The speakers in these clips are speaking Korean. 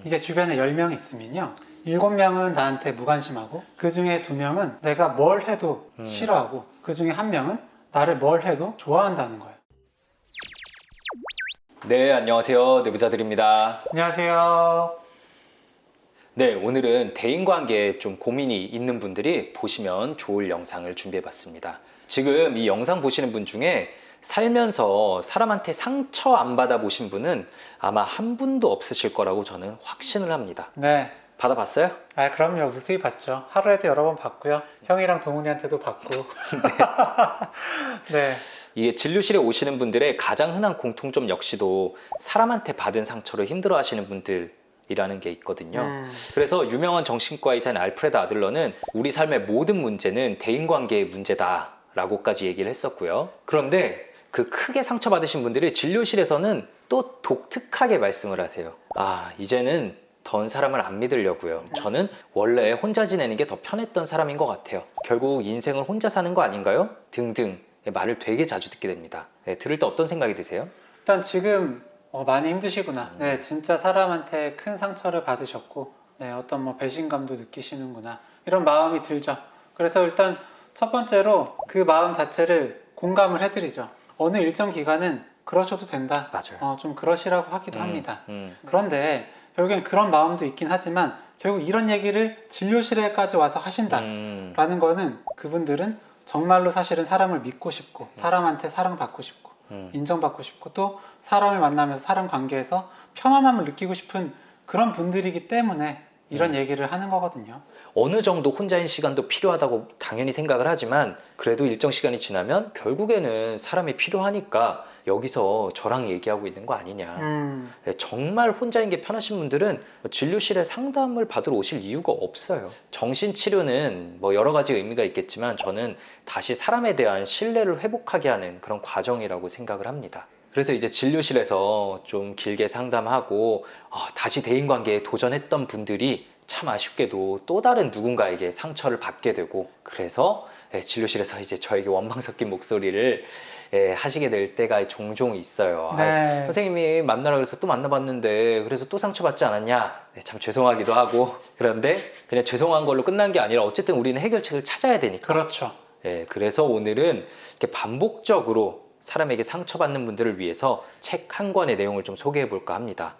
이게 주변에 10명 있으면요 7명은 나한테 무관심하고 그 중에 2명은 내가 뭘 해도 싫어하고 그 중에 1명은 나를 뭘 해도 좋아한다는 거예요. 네, 안녕하세요. 내부자들입니다. 안녕하세요. 네, 오늘은 대인관계에 좀 고민이 있는 분들이 보시면 좋을 영상을 준비해봤습니다. 지금 이 영상 보시는 분 중에 살면서 사람한테 상처 안 받아보신 분은 아마 한 분도 없으실 거라고 저는 확신을 합니다. 네. 받아봤어요? 아, 그럼요. 무수히 받죠. 하루에도 여러 번 받고요. 형이랑 동훈이한테도 받고. 네. 이게 진료실에 오시는 분들의 가장 흔한 공통점 역시도 사람한테 받은 상처로 힘들어 하시는 분들이라는 게 있거든요. 그래서 유명한 정신과 의사인 알프레드 아들러는 우리 삶의 모든 문제는 대인관계의 문제다 라고까지 얘기를 했었고요. 그런데 그 크게 상처받으신 분들이 진료실에서는 또 독특하게 말씀을 하세요. 아, 이제는 더 사람을 안 믿으려고요. 저는 원래 혼자 지내는 게 더 편했던 사람인 것 같아요. 결국 인생을 혼자 사는 거 아닌가요? 등등 말을 되게 자주 듣게 됩니다. 네, 들을 때 어떤 생각이 드세요? 일단 지금 많이 힘드시구나. 네, 진짜 사람한테 큰 상처를 받으셨고, 네, 어떤 뭐 배신감도 느끼시는구나. 이런 마음이 들죠. 그래서 일단 첫 번째로 그 마음 자체를 공감을 해드리죠. 어느 일정 기간은 그러셔도 된다. 맞아요. 좀 그러시라고 하기도 합니다. 그런데 결국엔 그런 마음도 있긴 하지만 결국 이런 얘기를 진료실에까지 와서 하신다라는 거는 그분들은 정말로 사실은 사람을 믿고 싶고 사람한테 사랑받고 싶고 인정받고 싶고 또 사람을 만나면서 사람 관계에서 편안함을 느끼고 싶은 그런 분들이기 때문에 이런 얘기를 하는 거거든요. 어느 정도 혼자인 시간도 필요하다고 당연히 생각을 하지만 그래도 일정 시간이 지나면 결국에는 사람이 필요하니까 여기서 저랑 얘기하고 있는 거 아니냐. 정말 혼자인 게 편하신 분들은 진료실에 상담을 받으러 오실 이유가 없어요. 정신치료는 뭐 여러 가지 의미가 있겠지만 저는 다시 사람에 대한 신뢰를 회복하게 하는 그런 과정이라고 생각을 합니다. 그래서 이제 진료실에서 좀 길게 상담하고 다시 대인관계에 도전했던 분들이 참 아쉽게도 또 다른 누군가에게 상처를 받게 되고 그래서 진료실에서 이제 저에게 원망 섞인 목소리를 하시게 될 때가 종종 있어요. 네. 선생님이 만나라 그래서 또 만나봤는데 그래서 또 상처받지 않았냐? 참 죄송하기도 하고 그런데 그냥 죄송한 걸로 끝난 게 아니라 어쨌든 우리는 해결책을 찾아야 되니까. 그렇죠. 그래서 오늘은 이렇게 반복적으로 사람에게 상처받는 분들을 위해서 책 한 권의 내용을 좀 소개해 볼까 합니다.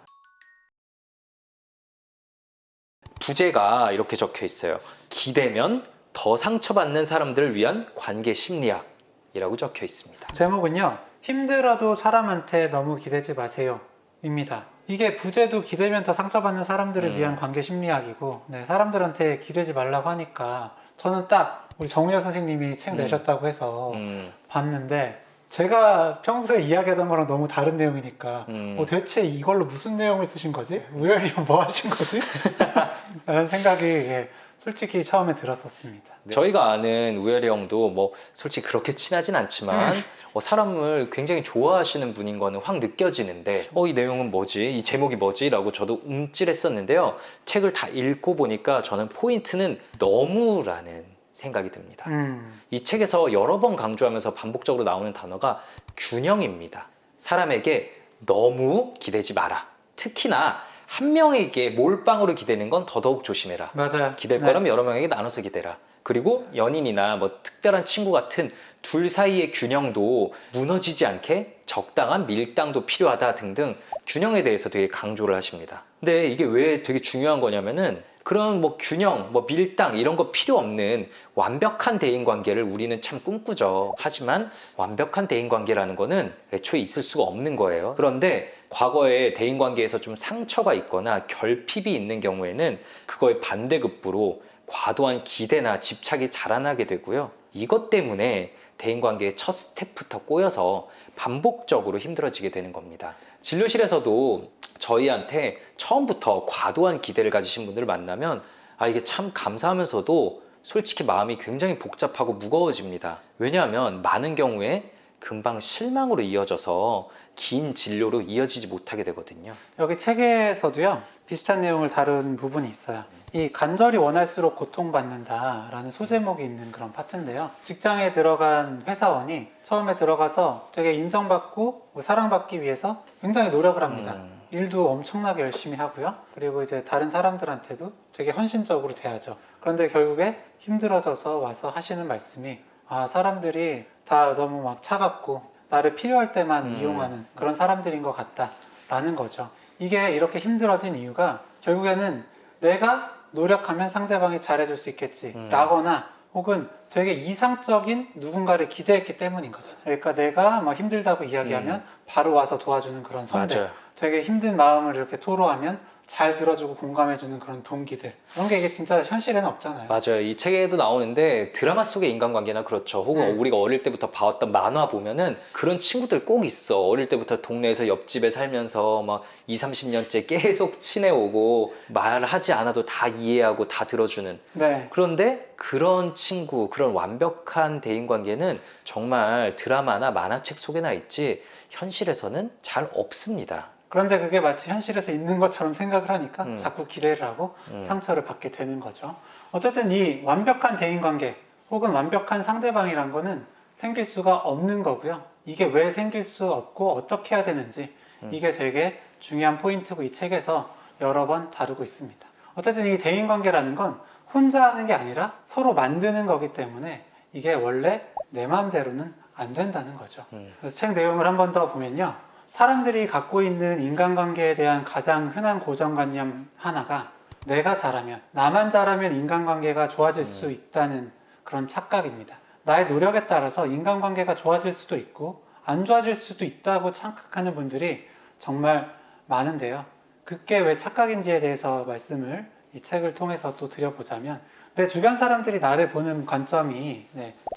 부제가 이렇게 적혀 있어요. 기대면 더 상처받는 사람들을 위한 관계 심리학이라고 적혀 있습니다. 제목은요, 힘들어도 사람한테 너무 기대지 마세요 입니다. 이게 부제도 기대면 더 상처받는 사람들을 위한 관계 심리학이고, 네, 사람들한테 기대지 말라고 하니까 저는 딱 우리 정우여 선생님이 책 내셨다고 해서 봤는데 제가 평소에 이야기하던 거랑 너무 다른 내용이니까 대체 이걸로 무슨 내용을 쓰신 거지? 우열이면 뭐 하신 거지? 라는 생각이 솔직히 처음에 들었었습니다. 저희가 아는 우열이 형도 뭐 솔직히 그렇게 친하진 않지만 사람을 굉장히 좋아하시는 분인 거는 확 느껴지는데 이 내용은 뭐지? 이 제목이 뭐지? 라고 저도 움찔했었는데요. 책을 다 읽고 보니까 저는 포인트는 너무라는 생각이 듭니다. 이 책에서 여러 번 강조하면서 반복적으로 나오는 단어가 균형입니다. 사람에게 너무 기대지 마라. 특히나 한 명에게 몰빵으로 기대는 건 더더욱 조심해라. 맞아요. 기댈 거라면 여러 명에게 나눠서 기대라. 그리고 연인이나 뭐 특별한 친구 같은 둘 사이의 균형도 무너지지 않게 적당한 밀당도 필요하다 등등 균형에 대해서 되게 강조를 하십니다. 근데 이게 왜 되게 중요한 거냐면은 그런 뭐 균형, 뭐 밀당 이런 거 필요 없는 완벽한 대인관계를 우리는 참 꿈꾸죠. 하지만 완벽한 대인관계라는 거는 애초에 있을 수가 없는 거예요. 그런데 과거에 대인관계에서 좀 상처가 있거나 결핍이 있는 경우에는 그거의 반대급부로 과도한 기대나 집착이 자라나게 되고요. 이것 때문에 대인관계의 첫 스텝부터 꼬여서 반복적으로 힘들어지게 되는 겁니다. 진료실에서도 저희한테 처음부터 과도한 기대를 가지신 분들을 만나면 이게 참 감사하면서도 솔직히 마음이 굉장히 복잡하고 무거워집니다. 왜냐하면 많은 경우에 금방 실망으로 이어져서 긴 진료로 이어지지 못하게 되거든요. 여기 책에서도요 비슷한 내용을 다룬 부분이 있어요. 이 간절히 원할수록 고통받는다라는 소제목이 있는 그런 파트인데요. 직장에 들어간 회사원이 처음에 들어가서 되게 인정받고 사랑받기 위해서 굉장히 노력을 합니다. 일도 엄청나게 열심히 하고요. 그리고 이제 다른 사람들한테도 되게 헌신적으로 대하죠. 그런데 결국에 힘들어져서 와서 하시는 말씀이 사람들이 다 너무 막 차갑고 나를 필요할 때만 이용하는 그런 사람들인 것 같다라는 거죠. 이게 이렇게 힘들어진 이유가 결국에는 내가 노력하면 상대방이 잘해줄 수 있겠지 라거나 혹은 되게 이상적인 누군가를 기대했기 때문인 거잖아요. 그러니까 내가 막 힘들다고 이야기하면 바로 와서 도와주는 그런 선배, 맞아요. 되게 힘든 마음을 이렇게 토로하면 잘 들어주고 공감해주는 그런 동기들, 그런 게 이게 진짜 현실에는 없잖아요. 맞아요. 이 책에도 나오는데 드라마 속의 인간관계나 그렇죠. 혹은 우리가 어릴 때부터 봐왔던 만화 보면은 그런 친구들 꼭 있어. 어릴 때부터 동네에서 옆집에 살면서 막 20, 30년째 계속 친해오고 말하지 않아도 다 이해하고 다 들어주는. 네. 그런데 그런 친구, 그런 완벽한 대인관계는 정말 드라마나 만화책 속에나 있지 현실에서는 잘 없습니다. 그런데 그게 마치 현실에서 있는 것처럼 생각을 하니까 자꾸 기대를 하고 음. 상처를 받게 되는 거죠. 어쨌든 이 완벽한 대인관계 혹은 완벽한 상대방이란 거는 생길 수가 없는 거고요. 이게 왜 생길 수 없고 어떻게 해야 되는지 이게 되게 중요한 포인트고 이 책에서 여러 번 다루고 있습니다. 어쨌든 이 대인관계라는 건 혼자 하는 게 아니라 서로 만드는 거기 때문에 이게 원래 내 마음대로는 안 된다는 거죠. 그래서 책 내용을 한 번 더 보면요. 사람들이 갖고 있는 인간관계에 대한 가장 흔한 고정관념 하나가 내가 잘하면, 나만 잘하면 인간관계가 좋아질 수 있다는 그런 착각입니다. 나의 노력에 따라서 인간관계가 좋아질 수도 있고 안 좋아질 수도 있다고 착각하는 분들이 정말 많은데요. 그게 왜 착각인지에 대해서 말씀을 이 책을 통해서 또 드려보자면, 내 주변 사람들이 나를 보는 관점이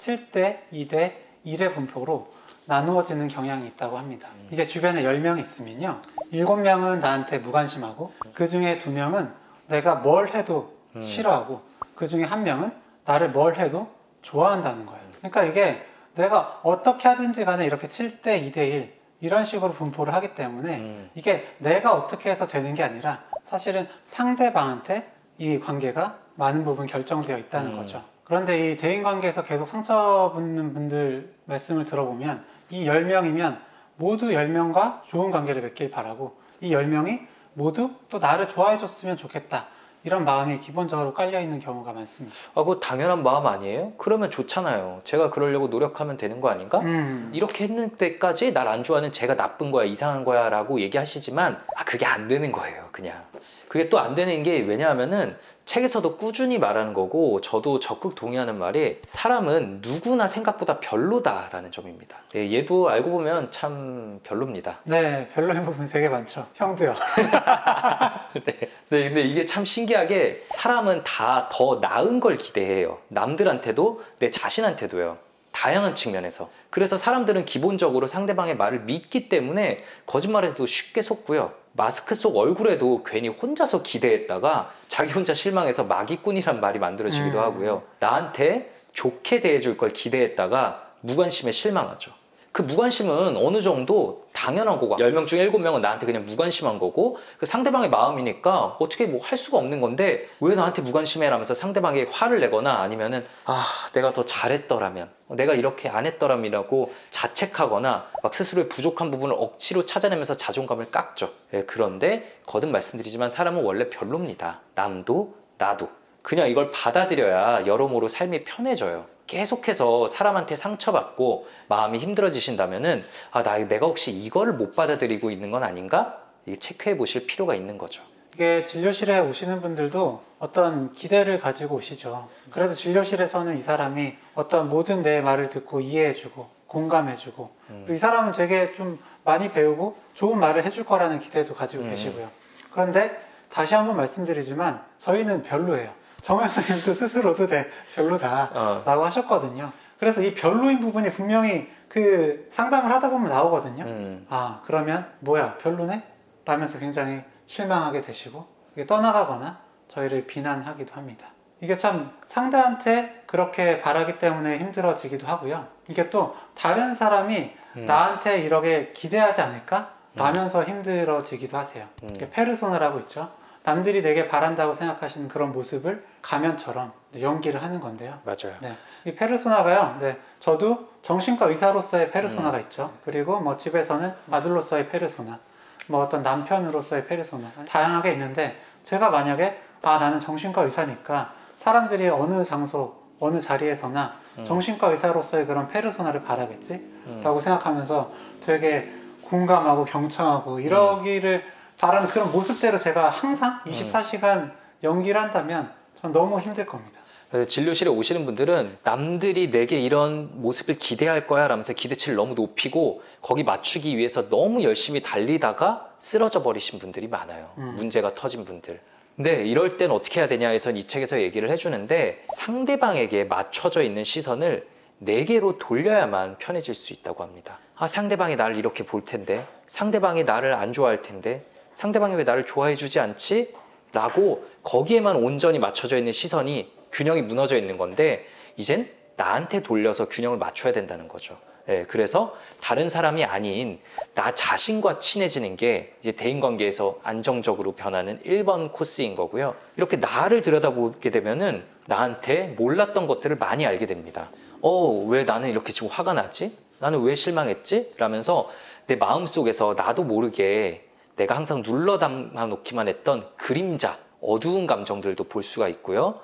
7대 2대 1의 분포로 나누어지는 경향이 있다고 합니다. 이게 주변에 10명이 있으면요, 7명은 나한테 무관심하고 그 중에 2명은 내가 뭘 해도 싫어하고 그 중에 1명은 나를 뭘 해도 좋아한다는 거예요. 그러니까 이게 내가 어떻게 하든지 간에 이렇게 7대 2대 1 이런 식으로 분포를 하기 때문에 이게 내가 어떻게 해서 되는 게 아니라 사실은 상대방한테 이 관계가 많은 부분 결정되어 있다는 거죠. 그런데 이 대인관계에서 계속 상처받는 분들 말씀을 들어보면 이 10명이면 모두 10명과 좋은 관계를 맺길 바라고 이 10명이 모두 또 나를 좋아해 줬으면 좋겠다, 이런 마음이 기본적으로 깔려있는 경우가 많습니다. 그거 당연한 마음 아니에요? 그러면 좋잖아요. 제가 그러려고 노력하면 되는 거 아닌가? 이렇게 했는 때까지 날 안 좋아하는 제가 나쁜 거야, 이상한 거야 라고 얘기하시지만 그게 안 되는 거예요. 그냥 그게 또 안 되는 게 왜냐하면은 책에서도 꾸준히 말하는 거고 저도 적극 동의하는 말이 사람은 누구나 생각보다 별로다라는 점입니다. 얘도 알고 보면 참 별로입니다. 네, 별로인 부분이 되게 많죠. 형도요. 네, 근데 이게 참 신기하게 사람은 다 더 나은 걸 기대해요. 남들한테도 내 자신한테도요. 다양한 측면에서. 그래서 사람들은 기본적으로 상대방의 말을 믿기 때문에 거짓말에도 쉽게 속고요. 마스크 속 얼굴에도 괜히 혼자서 기대했다가 자기 혼자 실망해서 마기꾼이란 말이 만들어지기도 하고요. 나한테 좋게 대해줄 걸 기대했다가 무관심에 실망하죠. 그 무관심은 어느 정도 당연한 거고 10명 중 7명은 나한테 그냥 무관심한 거고 그 상대방의 마음이니까 어떻게 뭐 할 수가 없는 건데 왜 나한테 무관심해 라면서 상대방에게 화를 내거나 아니면은 내가 더 잘했더라면 내가 이렇게 안 했더라면이라고 자책하거나 막 스스로의 부족한 부분을 억지로 찾아내면서 자존감을 깎죠. 그런데 거듭 말씀드리지만 사람은 원래 별로입니다. 남도 나도 그냥 이걸 받아들여야 여러모로 삶이 편해져요. 계속해서 사람한테 상처받고 마음이 힘들어지신다면은 내가 혹시 이거를 못 받아들이고 있는 건 아닌가? 이게 체크해 보실 필요가 있는 거죠. 이게 진료실에 오시는 분들도 어떤 기대를 가지고 오시죠. 그래서 진료실에서는 이 사람이 어떤 모든 내 말을 듣고 이해해주고 공감해주고 이 사람은 되게 좀 많이 배우고 좋은 말을 해줄 거라는 기대도 가지고 계시고요. 그런데 다시 한번 말씀드리지만 저희는 별로예요. 정현 선생님도 스스로도 별로다 라고 하셨거든요. 그래서 이 별로인 부분이 분명히 그 상담을 하다 보면 나오거든요. 그러면 뭐야 별로네? 라면서 굉장히 실망하게 되시고 떠나가거나 저희를 비난하기도 합니다. 이게 참 상대한테 그렇게 바라기 때문에 힘들어지기도 하고요. 이게 또 다른 사람이 나한테 이렇게 기대하지 않을까? 라면서 힘들어지기도 하세요. 이게 페르소나라고 있죠. 남들이 내게 바란다고 생각하시는 그런 모습을 가면처럼 연기를 하는 건데요. 맞아요. 이 페르소나가요. 저도 정신과 의사로서의 페르소나가 있죠. 그리고 뭐 집에서는 아들로서의 페르소나. 뭐 어떤 남편으로서의 페르소나 다양하게 있는데, 제가 만약에 나는 정신과 의사니까 사람들이 어느 장소 어느 자리에서나 정신과 의사로서의 그런 페르소나를 바라겠지 라고 생각하면서 되게 공감하고 경청하고 이러기를 바라는 그런 모습대로 제가 항상 24시간 연기를 한다면 전 너무 힘들 겁니다. 그래서 진료실에 오시는 분들은 남들이 내게 이런 모습을 기대할 거야 라면서 기대치를 너무 높이고 거기 맞추기 위해서 너무 열심히 달리다가 쓰러져 버리신 분들이 많아요. 문제가 터진 분들. 근데 이럴 땐 어떻게 해야 되냐 해서 이 책에서 얘기를 해주는데, 상대방에게 맞춰져 있는 시선을 내게로 돌려야만 편해질 수 있다고 합니다. 상대방이 나를 이렇게 볼 텐데, 상대방이 나를 안 좋아할 텐데, 상대방이 왜 나를 좋아해 주지 않지? 라고 거기에만 온전히 맞춰져 있는 시선이 균형이 무너져 있는 건데, 이젠 나한테 돌려서 균형을 맞춰야 된다는 거죠. 그래서 다른 사람이 아닌 나 자신과 친해지는 게 이제 대인관계에서 안정적으로 변하는 1번 코스인 거고요. 이렇게 나를 들여다보게 되면은 나한테 몰랐던 것들을 많이 알게 됩니다. 왜 나는 이렇게 지금 화가 나지? 나는 왜 실망했지? 라면서 내 마음속에서 나도 모르게 내가 항상 눌러 담아 놓기만 했던 그림자, 어두운 감정들도 볼 수가 있고요.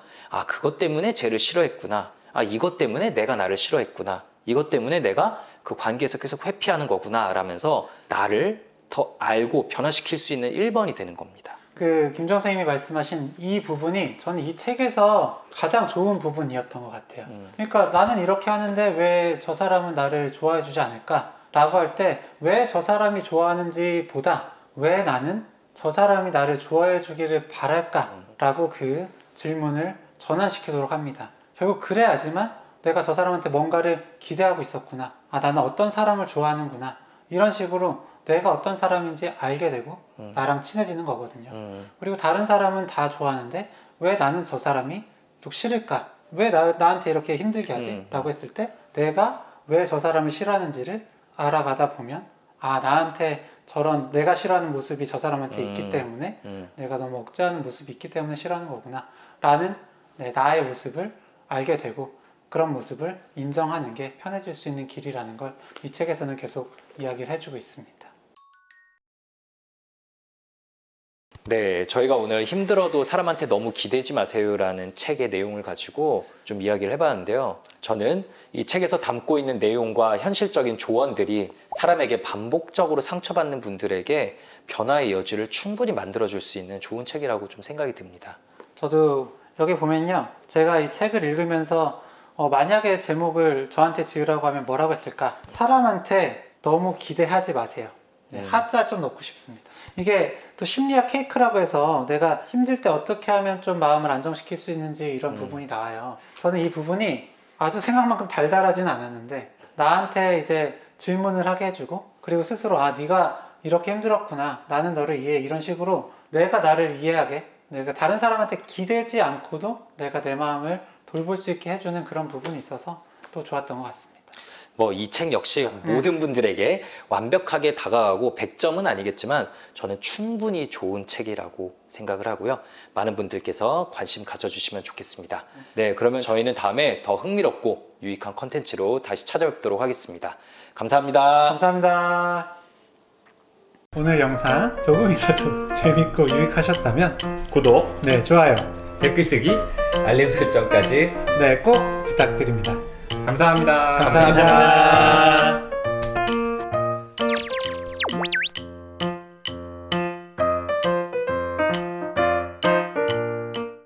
그것 때문에 쟤를 싫어했구나. 이것 때문에 내가 나를 싫어했구나. 이것 때문에 내가 그 관계에서 계속 회피하는 거구나 라면서 나를 더 알고 변화시킬 수 있는 1번이 되는 겁니다. 김정 선생님이 말씀하신 이 부분이 저는 이 책에서 가장 좋은 부분이었던 것 같아요. 그러니까 나는 이렇게 하는데 왜 저 사람은 나를 좋아해 주지 않을까? 라고 할 때 왜 저 사람이 좋아하는지 보다 왜 나는 저 사람이 나를 좋아해 주기를 바랄까? 라고 그 질문을 전환시키도록 합니다. 결국 그래야지만 내가 저 사람한테 뭔가를 기대하고 있었구나. 나는 어떤 사람을 좋아하는구나. 이런 식으로 내가 어떤 사람인지 알게 되고 나랑 친해지는 거거든요. 그리고 다른 사람은 다 좋아하는데 왜 나는 저 사람이 좀 싫을까? 왜 나한테 이렇게 힘들게 하지? 라고 했을 때 내가 왜 저 사람을 싫어하는지를 알아가다 보면 나한테 저런 내가 싫어하는 모습이 저 사람한테 있기 때문에 내가 너무 억제하는 모습이 있기 때문에 싫어하는 거구나 라는 나의 모습을 알게 되고, 그런 모습을 인정하는 게 편해질 수 있는 길이라는 걸 이 책에서는 계속 이야기를 해주고 있습니다. 네, 저희가 오늘 힘들어도 사람한테 너무 기대지 마세요라는 책의 내용을 가지고 좀 이야기를 해봤는데요. 저는 이 책에서 담고 있는 내용과 현실적인 조언들이 사람에게 반복적으로 상처받는 분들에게 변화의 여지를 충분히 만들어줄 수 있는 좋은 책이라고 좀 생각이 듭니다. 저도 여기 보면요, 제가 이 책을 읽으면서 만약에 제목을 저한테 지으라고 하면 뭐라고 했을까? 사람한테 너무 기대하지 마세요. 하자 좀 넣고 싶습니다. 이게 또 심리학 케이크라고 해서 내가 힘들 때 어떻게 하면 좀 마음을 안정시킬 수 있는지 이런 부분이 나와요. 저는 이 부분이 아주 생각만큼 달달하진 않았는데 나한테 이제 질문을 하게 해주고, 그리고 스스로 네가 이렇게 힘들었구나, 나는 너를 이해해, 이런 식으로 내가 나를 이해하게, 내가 다른 사람한테 기대지 않고도 내가 내 마음을 돌볼 수 있게 해주는 그런 부분이 있어서 또 좋았던 것 같습니다. 이 책 역시 모든 분들에게 완벽하게 다가가고 100점은 아니겠지만 저는 충분히 좋은 책이라고 생각을 하고요. 많은 분들께서 관심 가져주시면 좋겠습니다. 네, 그러면 저희는 다음에 더 흥미롭고 유익한 컨텐츠로 다시 찾아뵙도록 하겠습니다. 감사합니다. 감사합니다. 오늘 영상 조금이라도 재밌고 유익하셨다면 구독, 좋아요, 댓글 쓰기, 알림 설정까지 꼭 부탁드립니다. 감사합니다. 감사합니다.